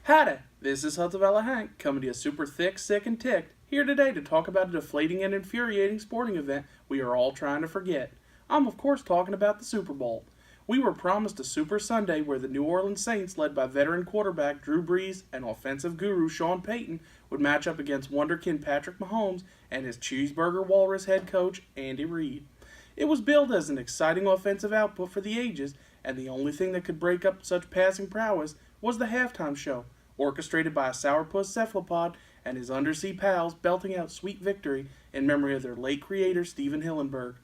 Howdy, this is Hudson Valley Hank, coming to you super thick, sick, and ticked, here today to talk about a deflating and infuriating sporting event we are all trying to forget. I'm of course talking about the Super Bowl. We were promised a Super Sunday where the New Orleans Saints, led by veteran quarterback Drew Brees and offensive guru Sean Payton, would match up against wonderkid Patrick Mahomes and his cheeseburger walrus head coach Andy Reid. It was billed as an exciting offensive output for the ages, and the only thing that could break up such passing prowess was the halftime show, orchestrated by a sourpuss cephalopod and his undersea pals belting out sweet victory in memory of their late creator Steven Hillenburg.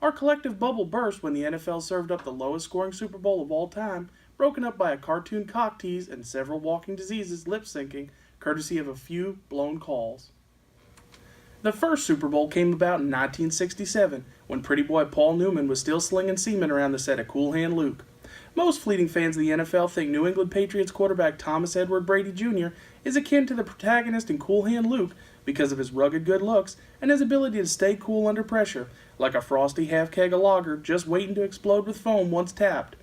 Our collective bubble burst when the NFL served up the lowest scoring Super Bowl of all time, broken up by a cartoon cock tease and several walking diseases lip syncing, courtesy of a few blown calls. The first Super Bowl came about in 1967, when pretty boy Paul Newman was still slinging semen around the set of Cool Hand Luke. Most fleeting fans of the NFL think New England Patriots quarterback Thomas Edward Brady Jr. is akin to the protagonist in Cool Hand Luke because of his rugged good looks and his ability to stay cool under pressure, like a frosty half-keg of lager just waiting to explode with foam once tapped.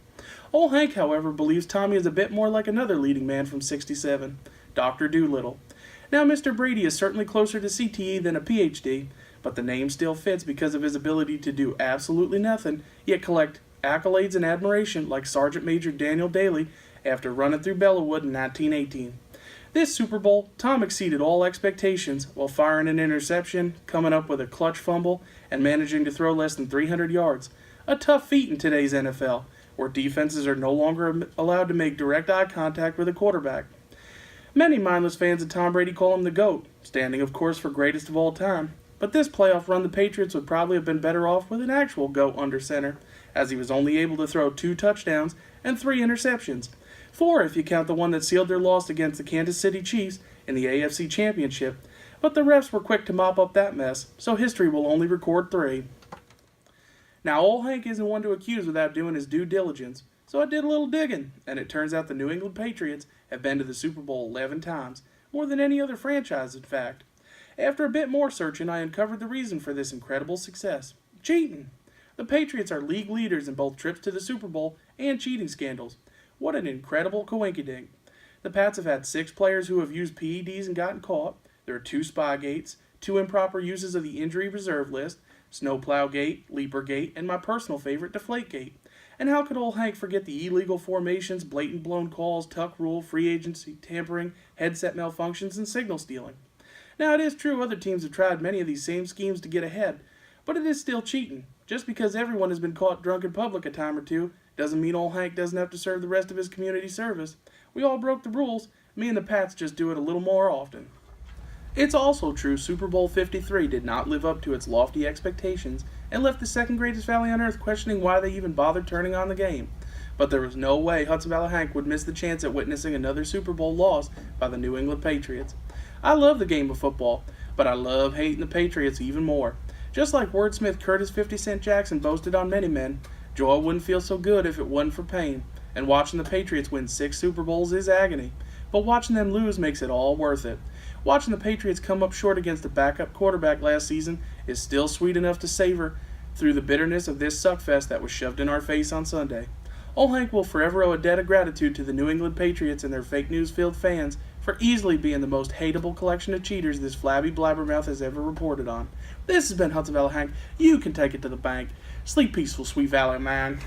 Old Hank, however, believes Tommy is a bit more like another leading man from '67, Dr. Doolittle. Now, Mr. Brady is certainly closer to CTE than a PhD, but the name still fits because of his ability to do absolutely nothing, yet collect accolades and admiration like Sergeant Major Daniel Daly after running through Bellawood in 1918. This Super Bowl, Tom exceeded all expectations while firing an interception, coming up with a clutch fumble, and managing to throw less than 300 yards. A tough feat in today's NFL, where defenses are no longer allowed to make direct eye contact with a quarterback. Many mindless fans of Tom Brady call him the GOAT, standing of course for greatest of all time. But this playoff run, the Patriots would probably have been better off with an actual GOAT under center, as he was only able to throw 2 touchdowns and 3 interceptions. 4 if you count the one that sealed their loss against the Kansas City Chiefs in the AFC Championship, but the refs were quick to mop up that mess, so history will only record 3. Now, old Hank isn't one to accuse without doing his due diligence, so I did a little digging, and it turns out the New England Patriots have been to the Super Bowl 11 times, more than any other franchise in fact. After a bit more searching, I uncovered the reason for this incredible success: cheating. The Patriots are league leaders in both trips to the Super Bowl and cheating scandals. What an incredible coinkydink. The Pats have had 6 players who have used PEDs and gotten caught. There are 2 Spygates, 2 improper uses of the injury reserve list, Snowplowgate, Leapergate, and my personal favorite, Deflategate. And how could old Hank forget the illegal formations, blatant blown calls, tuck rule, free agency, tampering, headset malfunctions, and signal stealing? Now, it is true other teams have tried many of these same schemes to get ahead, but it is still cheating. Just because everyone has been caught drunk in public a time or two doesn't mean old Hank doesn't have to serve the rest of his community service. We all broke the rules. Me and the Pats just do it a little more often. It's also true Super Bowl 53 did not live up to its lofty expectations and left the second greatest valley on earth questioning why they even bothered turning on the game. But there was no way Hudson Valley Hank would miss the chance at witnessing another Super Bowl loss by the New England Patriots. I love the game of football, but I love hating the Patriots even more. Just like wordsmith Curtis 50 Cent Jackson boasted on many men, joy wouldn't feel so good if it wasn't for pain, and watching the Patriots win 6 Super Bowls is agony, but watching them lose makes it all worth it. Watching the Patriots come up short against a backup quarterback last season is still sweet enough to savor through the bitterness of this suckfest that was shoved in our face on Sunday. Old Hank will forever owe a debt of gratitude to the New England Patriots and their fake news-filled fans for easily being the most hateable collection of cheaters this flabby blabbermouth has ever reported on. This has been Hudson Valley Hank. You can take it to the bank. Sleep peaceful, sweet valley man.